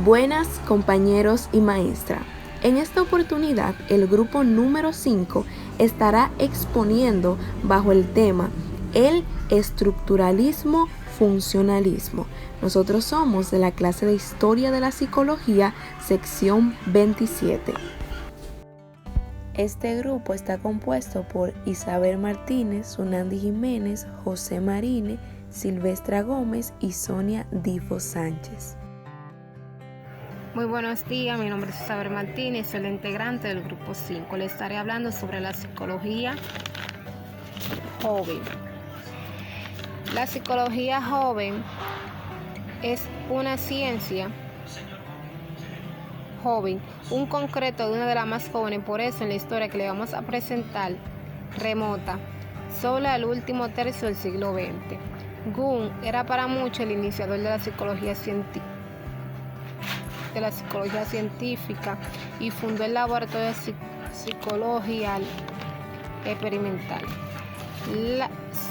Buenas compañeros y maestra. En esta oportunidad el grupo número 5 estará exponiendo bajo el tema el estructuralismo funcionalismo. Nosotros somos de la clase de Historia de la Psicología, sección 27. Este grupo está compuesto por Isabel Martínez, Sunandi Jiménez, José Marine, Silvestra Gómez y Sonia Difo Sánchez. Muy buenos días, mi nombre es Isabel Martínez, soy la integrante del grupo 5. Le estaré hablando sobre la psicología joven. La psicología joven es una ciencia joven, un concreto de una de las más jóvenes, por eso en la historia que le vamos a presentar, remota, solo al último tercio del siglo XX. Jung era para muchos el iniciador de la psicología científica y fundó el laboratorio de psicología experimental.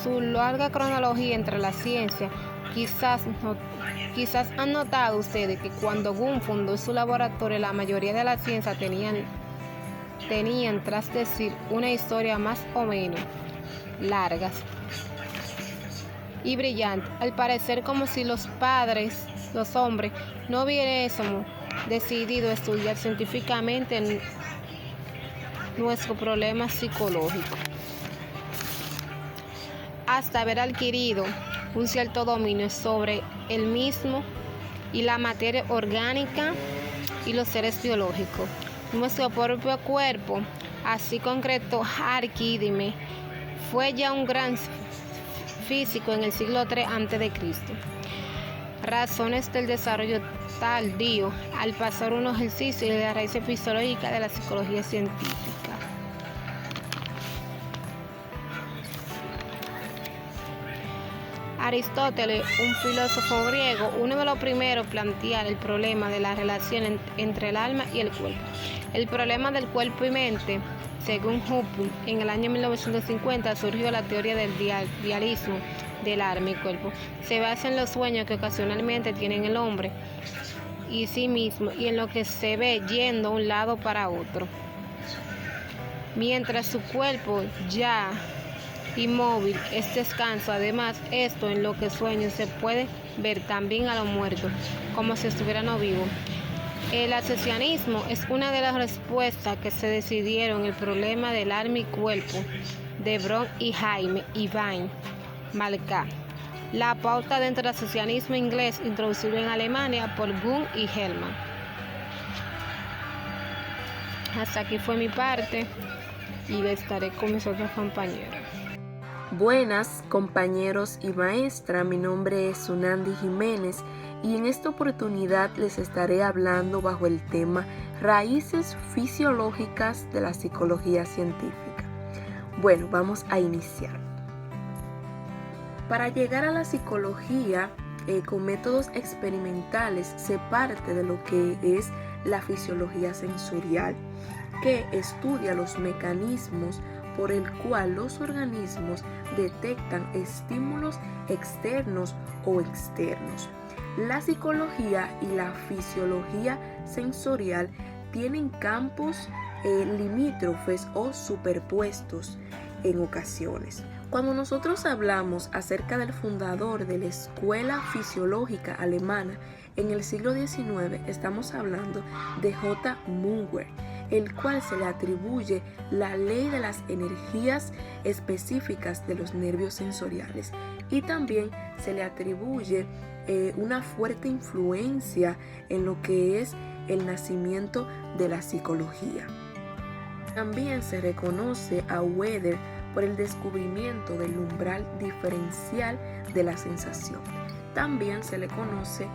Su larga cronología entre la ciencia, quizás han notado ustedes que cuando Jung fundó su laboratorio, la mayoría de las ciencias tenían tras decir una historia más o menos largas y brillantes, al parecer como si los hombres, no hubiésemos decidido estudiar científicamente nuestro problema psicológico hasta haber adquirido un cierto dominio sobre el mismo y la materia orgánica y los seres biológicos. Nuestro propio cuerpo, así concretó Arquímedes, fue ya un gran físico en el siglo III a.C. Razones del desarrollo tardío al pasar un ejercicio de la raíz fisiológica de la psicología científica. Aristóteles, un filósofo griego, uno de los primeros en plantear el problema de la relación entre el alma y el cuerpo. El problema del cuerpo y mente, según Hupper, en el año 1950 surgió la teoría del dualismo del alma y cuerpo. Se basa en los sueños que ocasionalmente tienen el hombre y sí mismo y en lo que se ve yendo de un lado para otro, mientras su cuerpo ya inmóvil es descanso. Además, esto en lo que sueños se puede ver también a los muertos, como si estuvieran vivos. El asociacionismo es una de las respuestas que se decidieron el problema del alma y cuerpo de Bron y Jaime Ivan Malka. La pauta dentro del asociacionismo inglés introducido en Alemania por Jung y Hellman. Hasta aquí fue mi parte y le estaré con mis otros compañeros. Buenas compañeros y maestra, mi nombre es Sunandi Jiménez y en esta oportunidad les estaré hablando bajo el tema Raíces fisiológicas de la psicología científica. Bueno, vamos a iniciar. Para llegar a la psicología con métodos experimentales se parte de lo que es la fisiología sensorial, que estudia los mecanismos por el cual los organismos detectan estímulos externos o externos. La psicología y la fisiología sensorial tienen campos limítrofes o superpuestos en ocasiones. Cuando nosotros hablamos acerca del fundador de la Escuela Fisiológica Alemana en el siglo XIX, estamos hablando de J. Munger, el cual se le atribuye la ley de las energías específicas de los nervios sensoriales y también se le atribuye una fuerte influencia en lo que es el nacimiento de la psicología. También se reconoce a Weber por el descubrimiento del umbral diferencial de la sensación. También se le conoce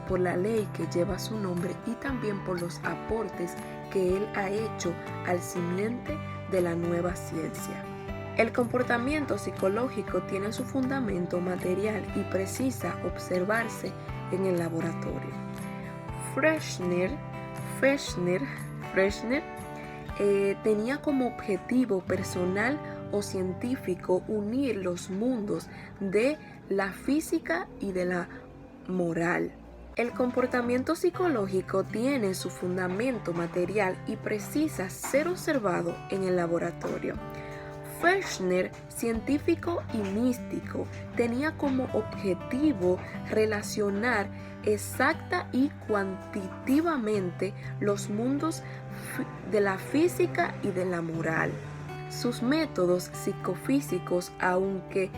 por la ley que lleva su nombre y también por los aportes que él ha hecho al simiente de la nueva ciencia. El comportamiento psicológico tiene su fundamento material y precisa observarse en el laboratorio. Fechner tenía como objetivo personal o científico unir los mundos de la física y de la moral. El comportamiento psicológico tiene su fundamento material y precisa ser observado en el laboratorio. Fechner, científico y místico, tenía como objetivo relacionar exacta y cuantitativamente los mundos de la física y de la moral. Sus métodos psicofísicos, aunque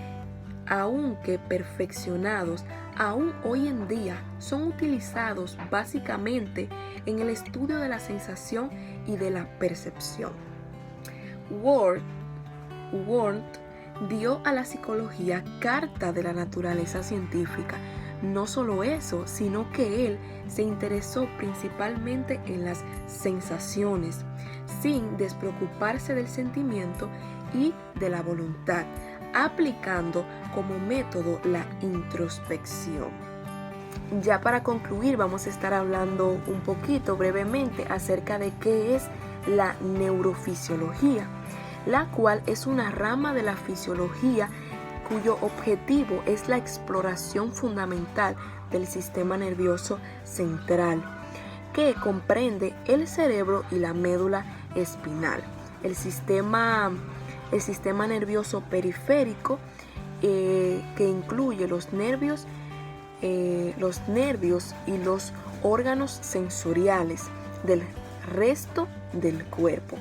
perfeccionados, aún hoy en día son utilizados básicamente en el estudio de la sensación y de la percepción. Wundt dio a la psicología carta de la naturaleza científica. No solo eso, sino que él se interesó principalmente en las sensaciones, sin despreocuparse del sentimiento y de la voluntad, aplicando como método la introspección. Ya para concluir, vamos a estar hablando un poquito brevemente acerca de qué es la neurofisiología, la cual es una rama de la fisiología cuyo objetivo es la exploración fundamental del sistema nervioso central, que comprende el cerebro y la médula espinal. El sistema nervioso periférico, que incluye los nervios y los órganos sensoriales del resto del cuerpo.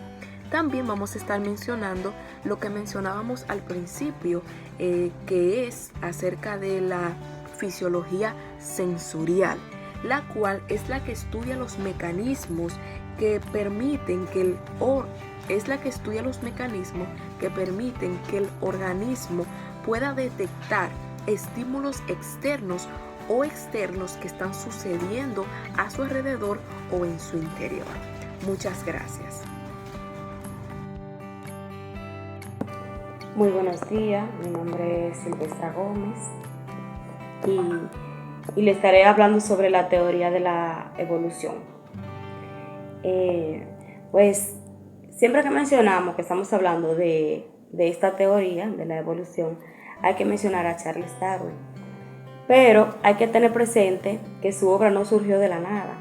También vamos a estar mencionando lo que mencionábamos al principio, que es acerca de la fisiología sensorial, la cual es la que estudia los mecanismos que permiten que el organismo pueda detectar estímulos externos o externos que están sucediendo a su alrededor o en su interior. Muchas gracias. Muy buenos días, mi nombre es Silvestra Gómez y le estaré hablando sobre la teoría de la evolución. Pues siempre que mencionamos que estamos hablando de esta teoría de la evolución, hay que mencionar a Charles Darwin, pero hay que tener presente que su obra no surgió de la nada,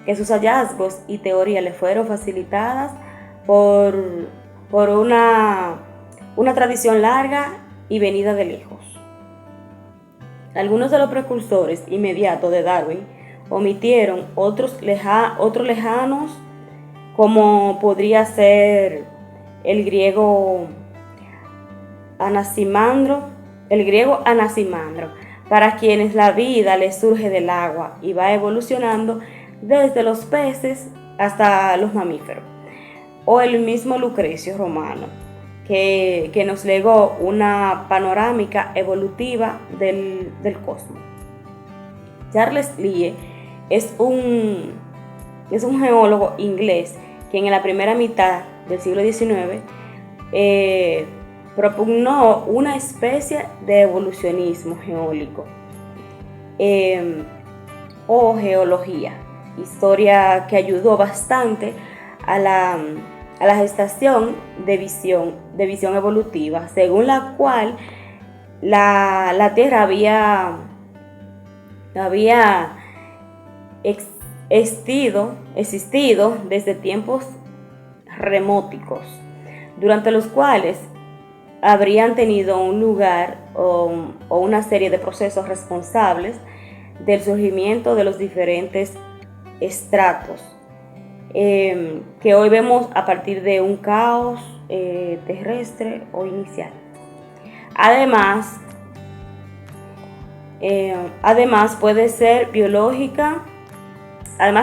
que sus hallazgos y teorías le fueron facilitadas por una tradición larga y venida de lejos. Algunos de los precursores inmediatos de Darwin omitieron otros lejanos, como podría ser el griego Anaximandro, para quienes la vida les surge del agua y va evolucionando desde los peces hasta los mamíferos, o el mismo Lucrecio Romano, que nos legó una panorámica evolutiva del cosmos. Charles Lyell es un geólogo inglés que en la primera mitad del siglo XIX propugnó una especie de evolucionismo geológico o geología, historia que ayudó bastante a la gestación de visión evolutiva, según la cual la Tierra había existido desde tiempos remóticos, durante los cuales habrían tenido un lugar o una serie de procesos responsables del surgimiento de los diferentes estratos que hoy vemos a partir de un caos terrestre o inicial. Además puede ser biológica,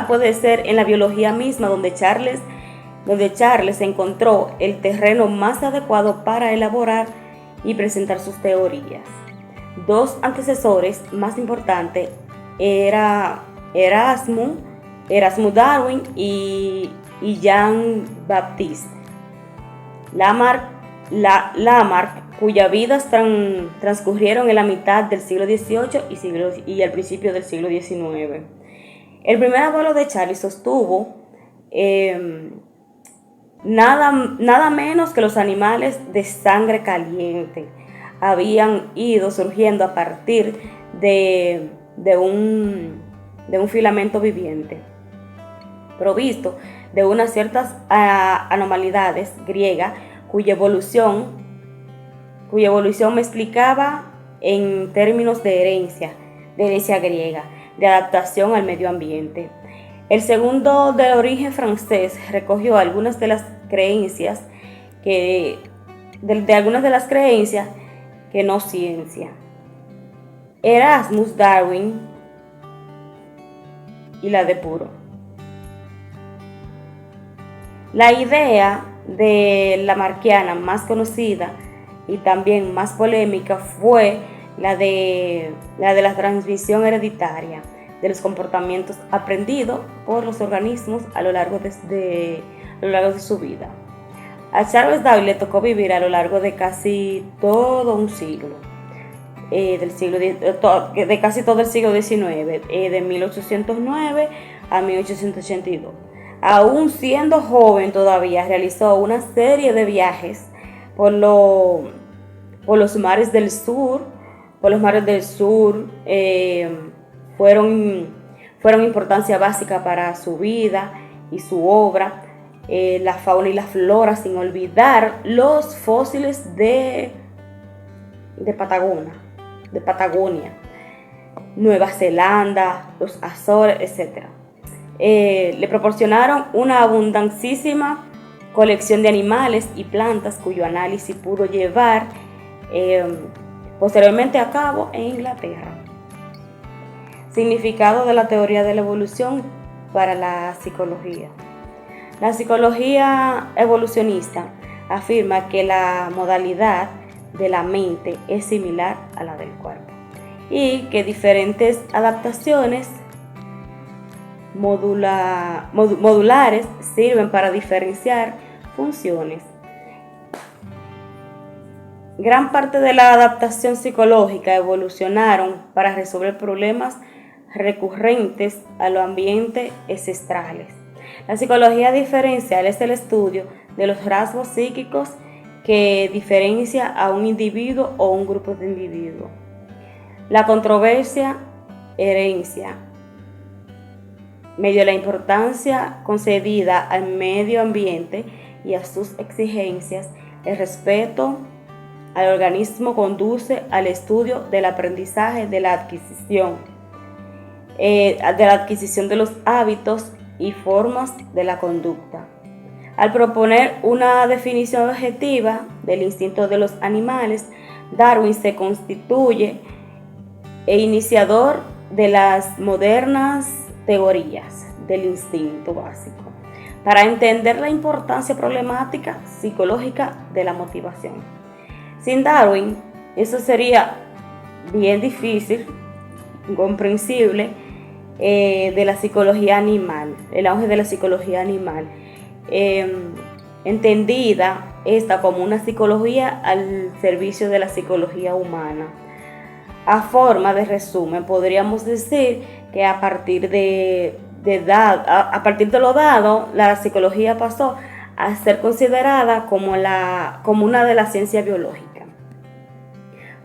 puede ser en la biología misma donde Charles encontró el terreno más adecuado para elaborar y presentar sus teorías. Dos antecesores más importantes eran Erasmus Darwin y Jean-Baptiste Lamarck, cuyas vidas transcurrieron en la mitad del siglo XVIII y al principio del siglo XIX. El primer abuelo de Charles sostuvo nada menos que los animales de sangre caliente habían ido surgiendo a partir de un de un filamento viviente, provisto de unas ciertas anormalidades griegas cuya evolución me explicaba en términos de herencia griega, de adaptación al medio ambiente. El segundo, del origen francés, recogió algunas de las creencias que no ciencia. Erasmus Darwin y la depuró. La idea de Lamarckiana más conocida y también más polémica fue la de la transmisión hereditaria de los comportamientos aprendidos por los organismos a lo largo de su vida. A Charles Darwin le tocó vivir a lo largo de casi todo un siglo, de casi todo el siglo XIX, de 1809 a 1882. Aún siendo joven todavía, realizó una serie de viajes por los mares del sur. Fueron importancia básica para su vida y su obra, la fauna y la flora, sin olvidar los fósiles de Patagonia, Nueva Zelanda, los Azores, etc. Le proporcionaron una abundancísima colección de animales y plantas cuyo análisis pudo llevar posteriormente a cabo en Inglaterra. Significado de la teoría de la evolución para la psicología. La psicología evolucionista afirma que la modalidad de la mente es similar a la del cuerpo y que diferentes adaptaciones modulares sirven para diferenciar funciones. Gran parte de la adaptación psicológica evolucionaron para resolver problemas recurrentes a los ambientes ancestrales. La psicología diferencial es el estudio de los rasgos psíquicos que diferencia a un individuo o un grupo de individuos. La controversia, herencia, medio la importancia concedida al medio ambiente y a sus exigencias, el respeto al organismo conduce al estudio del aprendizaje, de la adquisición de los hábitos y formas de la conducta. Al proponer una definición objetiva del instinto de los animales, Darwin se constituye el iniciador de las modernas teorías del instinto básico para entender la importancia problemática psicológica de la motivación. Sin Darwin, eso sería bien difícil, incomprensible, de la psicología animal, el auge de la psicología animal, entendida esta como una psicología al servicio de la psicología humana. A forma de resumen, podríamos decir que a partir de lo dado, la psicología pasó a ser considerada como una de las ciencias biológicas.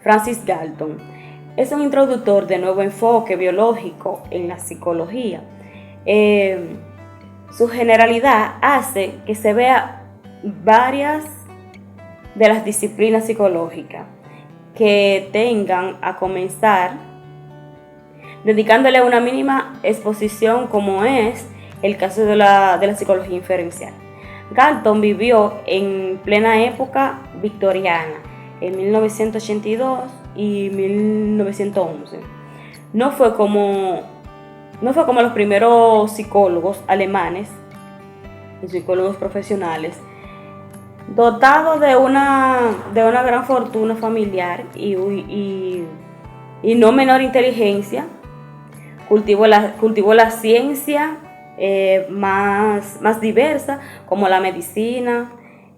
Francis Galton es un introductor de nuevo enfoque biológico en la psicología. Su generalidad hace que se vea varias de las disciplinas psicológicas que tengan a comenzar dedicándole una mínima exposición, como es el caso de la psicología inferencial. Galton vivió en plena época victoriana, en 1982 y 1911. No fue como los primeros psicólogos alemanes, psicólogos profesionales, dotado de una gran fortuna familiar y no menor inteligencia. Cultivó la ciencia más diversa, como la medicina,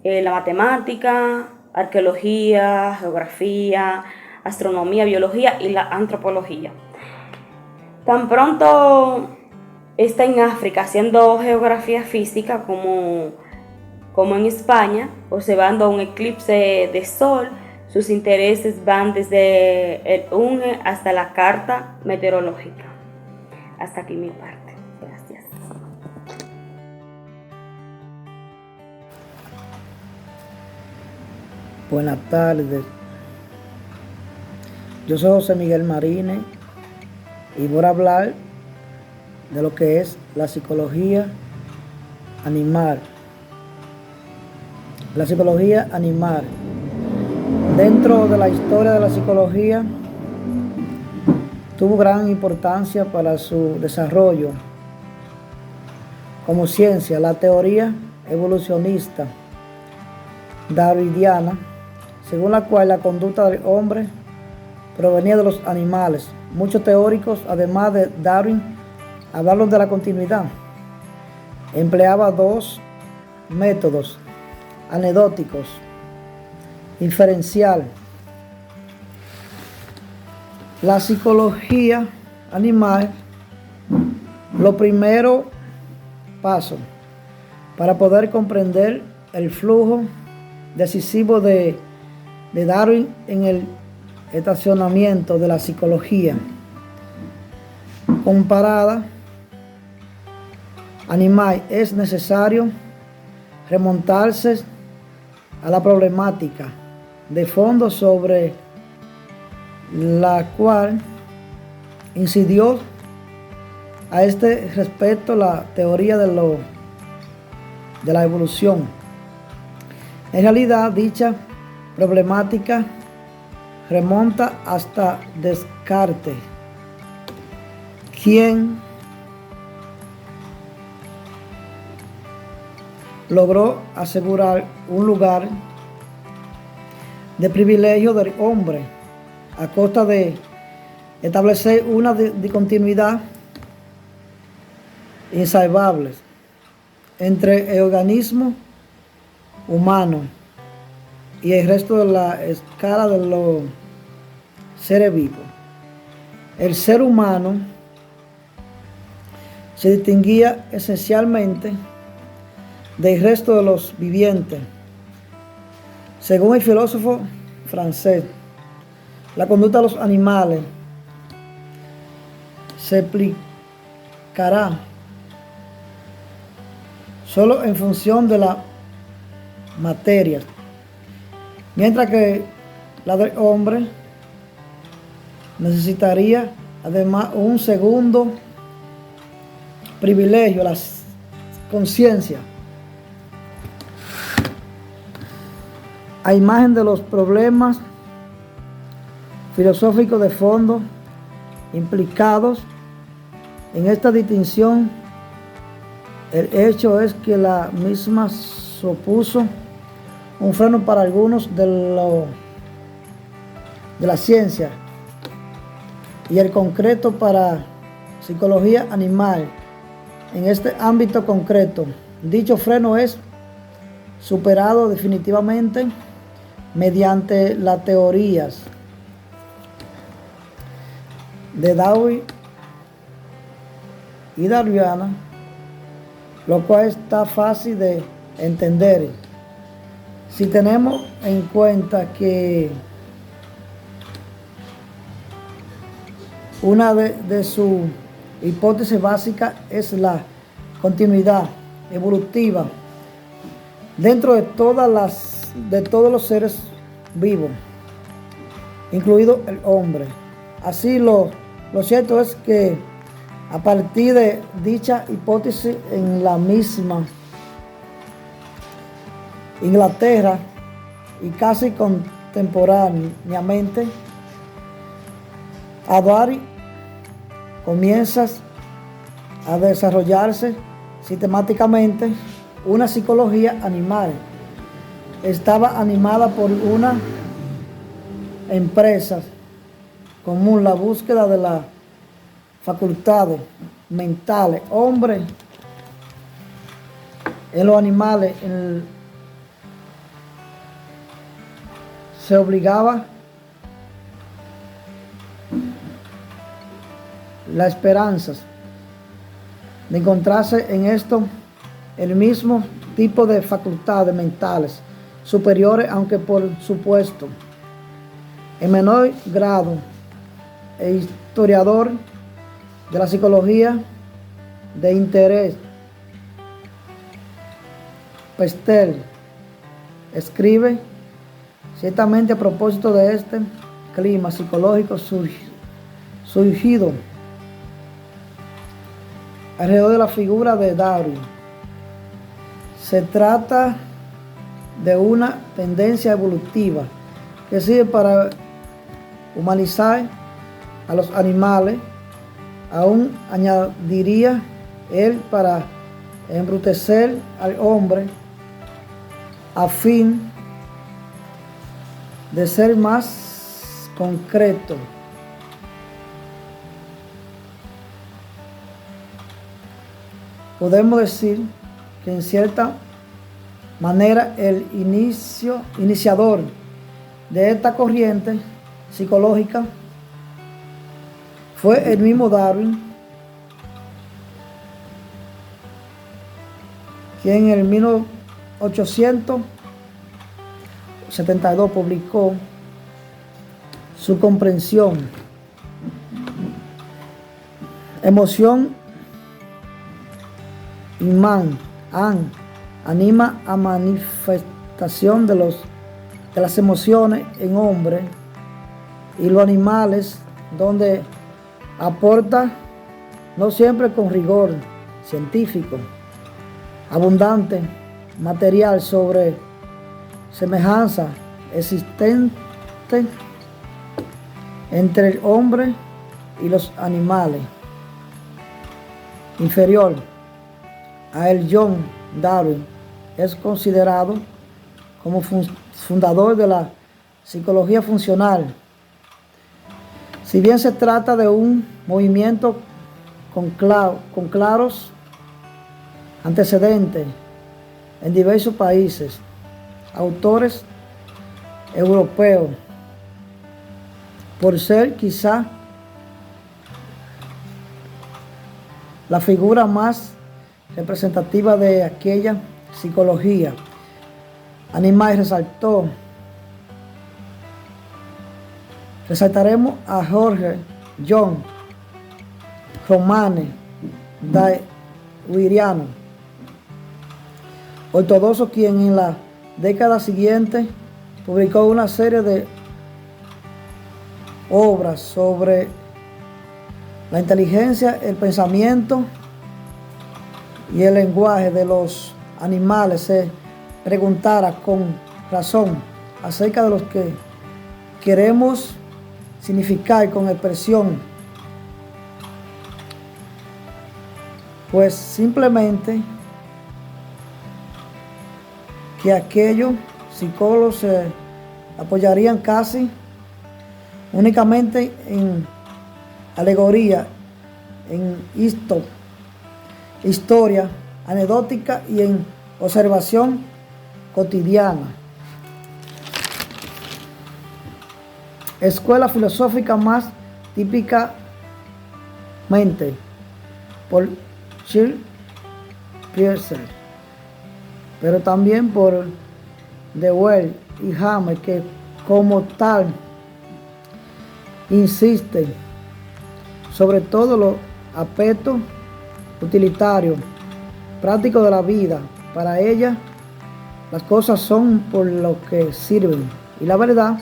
la matemática, arqueología, geografía, astronomía, biología y la antropología. Tan pronto está en África haciendo geografía física como en España, observando un eclipse de sol, sus intereses van desde el UNE hasta la carta meteorológica. Hasta aquí mi parte. Gracias. Buenas tardes. Yo soy José Miguel Marínez y voy a hablar de lo que es la psicología animal. La psicología animal. Dentro de la historia de la psicología, tuvo gran importancia para su desarrollo como ciencia. La teoría evolucionista darwiniana, según la cual la conducta del hombre provenía de los animales. Muchos teóricos, además de Darwin, hablaron de la continuidad. Empleaba dos métodos anecdóticos: inferencial. La psicología animal, lo primero paso para poder comprender el flujo decisivo de Darwin en el estacionamiento de la psicología comparada animal, es necesario remontarse a la problemática de fondo sobre la cual incidió a este respecto la teoría de la evolución. En realidad, dicha problemática remonta hasta Descartes, quien logró asegurar un lugar de privilegio del hombre a costa de establecer una discontinuidad insalvable entre el organismo humano y el resto de la escala de los seres vivos. El ser humano se distinguía esencialmente del resto de los vivientes. Según el filósofo francés, la conducta de los animales se explicará solo en función de la materia, mientras que la del hombre necesitaría además un segundo privilegio, la conciencia, a imagen de los problemas filosóficos de fondo implicados en esta distinción. El hecho es que la misma supuso un freno para algunos de la ciencia y el concreto para psicología animal. En este ámbito concreto, dicho freno es superado definitivamente mediante las teorías de Darwin y darwiniana, lo cual está fácil de entender si tenemos en cuenta que una de sus hipótesis básicas es la continuidad evolutiva dentro de todos los seres vivos, incluido el hombre. Así lo cierto es que a partir de dicha hipótesis, en la misma Inglaterra y casi contemporáneamente a Darwin, comienza a desarrollarse sistemáticamente una psicología animal. Estaba animada por una empresa común, la búsqueda de las facultades mentales, hombre, en los animales, se obligaba la esperanza de encontrarse en esto el mismo tipo de facultades mentales superiores, aunque por supuesto en menor grado. El historiador de la psicología de interés. Pestel escribe ciertamente a propósito de este clima psicológico surgido alrededor de la figura de Darwin. Se trata de una tendencia evolutiva que sirve para humanizar a los animales, aún añadiría él, para embrutecer al hombre a fin de ser más concreto. Podemos decir que en cierta manera el iniciador de esta corriente psicológica fue el mismo Darwin, quien en el 1872 publicó su comprensión, emoción imán, anima a manifestación de las emociones en hombre y los animales, donde aporta, no siempre con rigor científico, abundante material sobre semejanza existente entre el hombre y los animales. Inferior a él, John Darwin es considerado como fundador de la psicología funcional. Si bien se trata de un movimiento con claros antecedentes en diversos países, autores europeos, por ser quizá la figura más representativa de aquella psicología animal, resaltaremos a Jorge John Romane Daviriano, ortodoxo, quien en la década siguiente publicó una serie de obras sobre la inteligencia, el pensamiento y el lenguaje de los animales. Se preguntara con razón acerca de lo que queremos significar con expresión, pues simplemente que aquellos psicólogos se apoyarían casi únicamente en alegoría, en historia anecdótica y en observación cotidiana. Escuela filosófica más típicamente por Charles Peirce, pero también por Dewey y James, que como tal insisten sobre todo los aspectos utilitarios, prácticos de la vida. Para ella, las cosas son por lo que sirven, y la verdad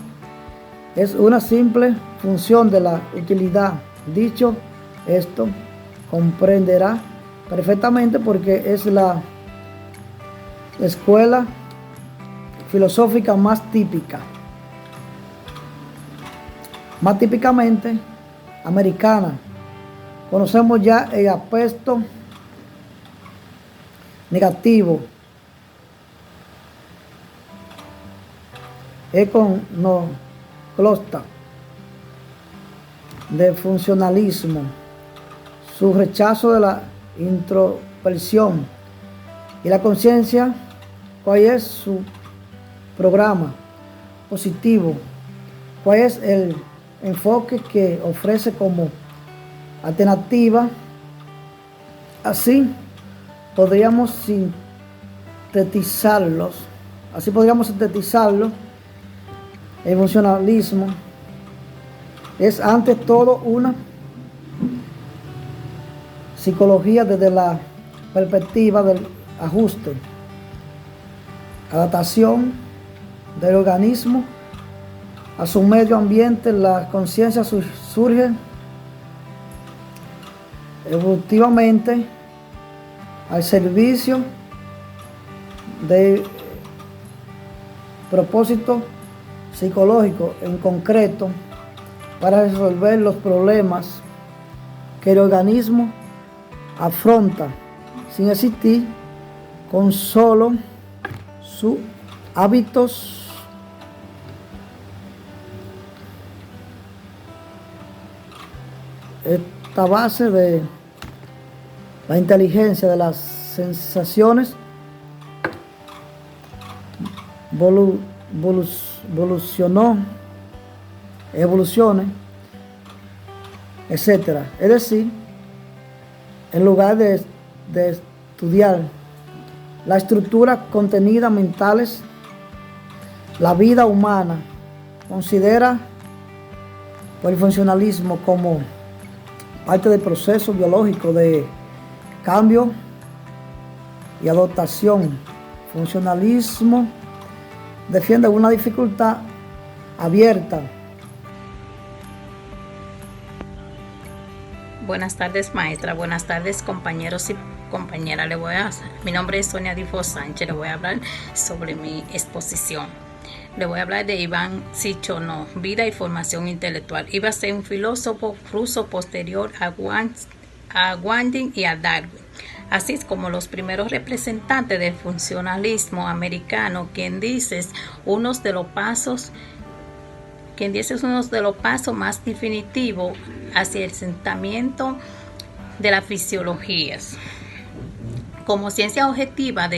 es una simple función de la utilidad. Dicho esto, comprenderá perfectamente porque es la escuela filosófica más típicamente americana. Conocemos ya el aspecto negativo, iconoclasta de funcionalismo, su rechazo de la introversión y la conciencia. ¿Cuál es su programa positivo? ¿Cuál es el enfoque que ofrece como alternativa? Así podríamos sintetizarlo. El funcionalismo es ante todo una psicología desde la perspectiva del ajuste, adaptación del organismo a su medio ambiente. La conciencia surge evolutivamente al servicio de propósito psicológico en concreto para resolver los problemas que el organismo afronta sin existir con solo sus hábitos esta base de la inteligencia de las sensaciones evoluciones, etc. Es decir, en lugar de estudiar la estructura contenida mentales, la vida humana considera el funcionalismo como parte del proceso biológico de cambio y adaptación. Funcionalismo defiende una dificultad abierta. Buenas tardes, maestra. Buenas tardes, compañeros y compañeras. Mi nombre es Sonia Difo Sánchez. Le voy a hablar sobre mi exposición. Le voy a hablar de Iván Sechenov, vida y formación intelectual. Iba a ser un filósofo ruso posterior a Gandhi y a Darwin, así es como los primeros representantes del funcionalismo americano, quien dice es uno de los pasos más definitivos hacia el asentamiento de las fisiologías como ciencia objetiva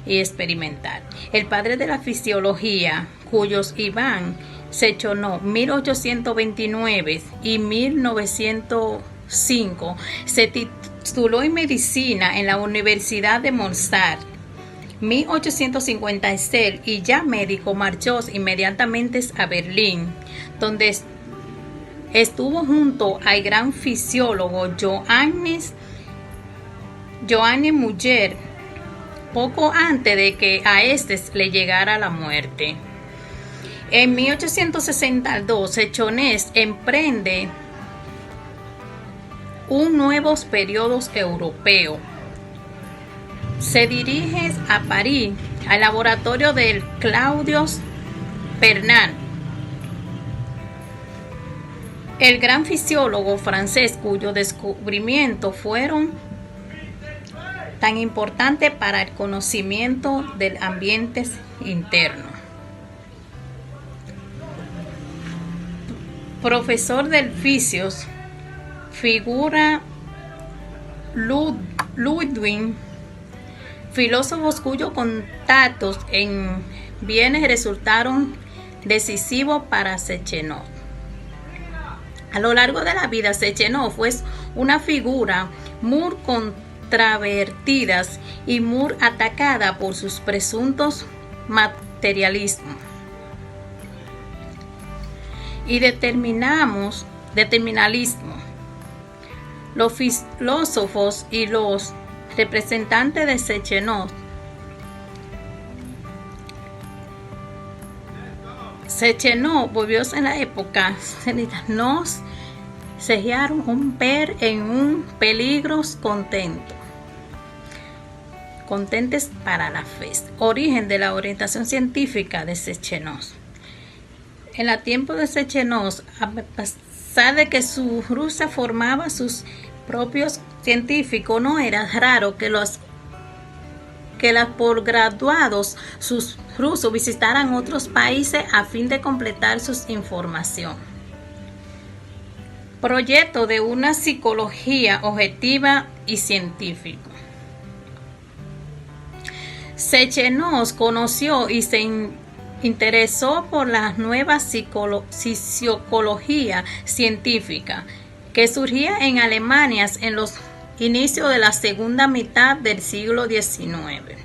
y experimental. El padre de la fisiología, cuyos Iván Sechenov 1829 y 1905, se tituló en medicina en la Universidad de Mozart. 1856, y ya médico marchó inmediatamente a Berlín, donde estuvo junto al gran fisiólogo Johannes Müller, poco antes de que a este le llegara la muerte. En 1862, Sechenov emprende un nuevo periodo europeo. Se dirige a París, al laboratorio del Claudius Bernard, el gran fisiólogo francés cuyos descubrimientos fueron tan importantes para el conocimiento del ambiente interno. Profesor del fisios, figura Ludwig, filósofos cuyos contactos en Viena resultaron decisivos para Sechenov. A lo largo de la vida, Sechenov fue una figura muy controvertida y muy atacada por sus presuntos materialismos y determinalismo. Los filósofos y los representantes de Sechenov volvió en la época, nos sellaron un ver en un peligro contentes para la fe. Origen de la orientación científica de Sechenov. En el tiempo de Sechenov, a pesar de que Rusia formaba sus propios científicos, no era raro que los posgraduados rusos visitaran otros países a fin de completar sus información. Proyecto de una psicología objetiva y científica. Sechenov conoció y se interesó por la nueva psicología científica que surgía en Alemania en los inicios de la segunda mitad del siglo XIX.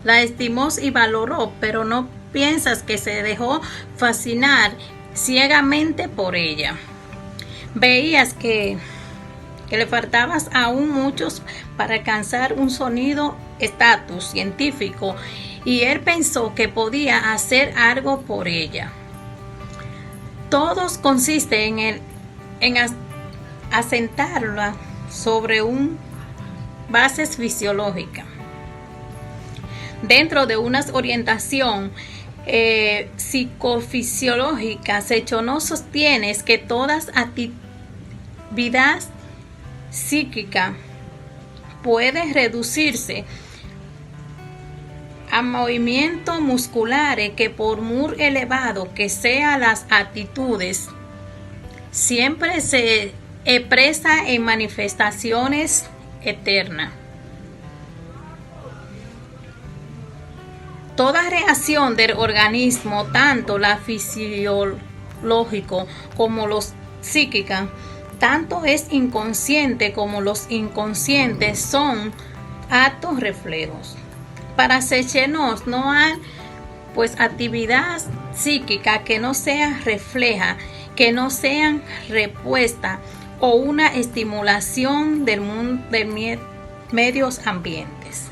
La estimó y valoró, pero no piensas que se dejó fascinar ciegamente por ella. veías que le faltabas aún muchos para alcanzar un sonido estatus científico, y él pensó que podía hacer algo por ella. Todos consisten en asentarla sobre un bases fisiológicas. Dentro de una orientación psicofisiológica, Sechonov sostiene que todas actividades psíquicas pueden reducirse a movimientos musculares que, por muy elevado que sean las actitudes, siempre se expresa en manifestaciones eternas. Toda reacción del organismo, tanto la fisiológica como los psíquica, tanto es inconsciente como los inconscientes, son actos reflejos. Para Sechonov no hay actividad psíquica que no sea refleja, que no sean respuesta o una estimulación del mundo, de medios ambientes.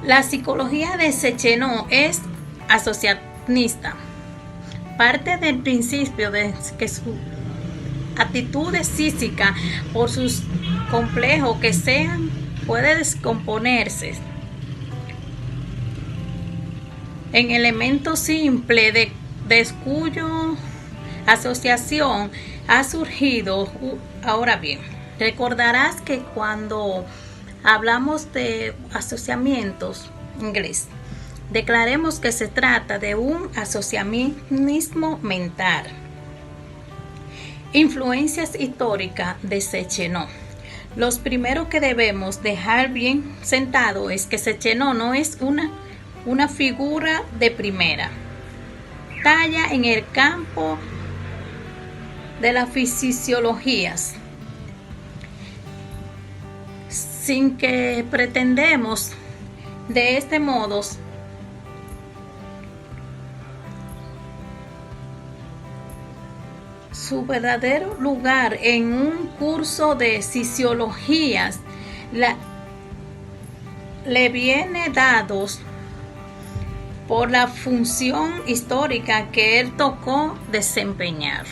La psicología de Sechonov es asociacionista. Parte del principio de que sus actitudes físicas, por sus complejos que sean, puede descomponerse en elementos simples de cuya asociación ha surgido. Ahora bien, recordarás que cuando hablamos de asociamientos en inglés, declaremos que se trata de un asociacionismo mental. Influencias históricas de Sechonov. Los primeros que debemos dejar bien sentado es que Sechonov no es una figura de primera talla en el campo de las fisiologías, sin que pretendemos de este modo su verdadero lugar en un curso de fisiologías le viene dados por la función histórica que él tocó desempeñar.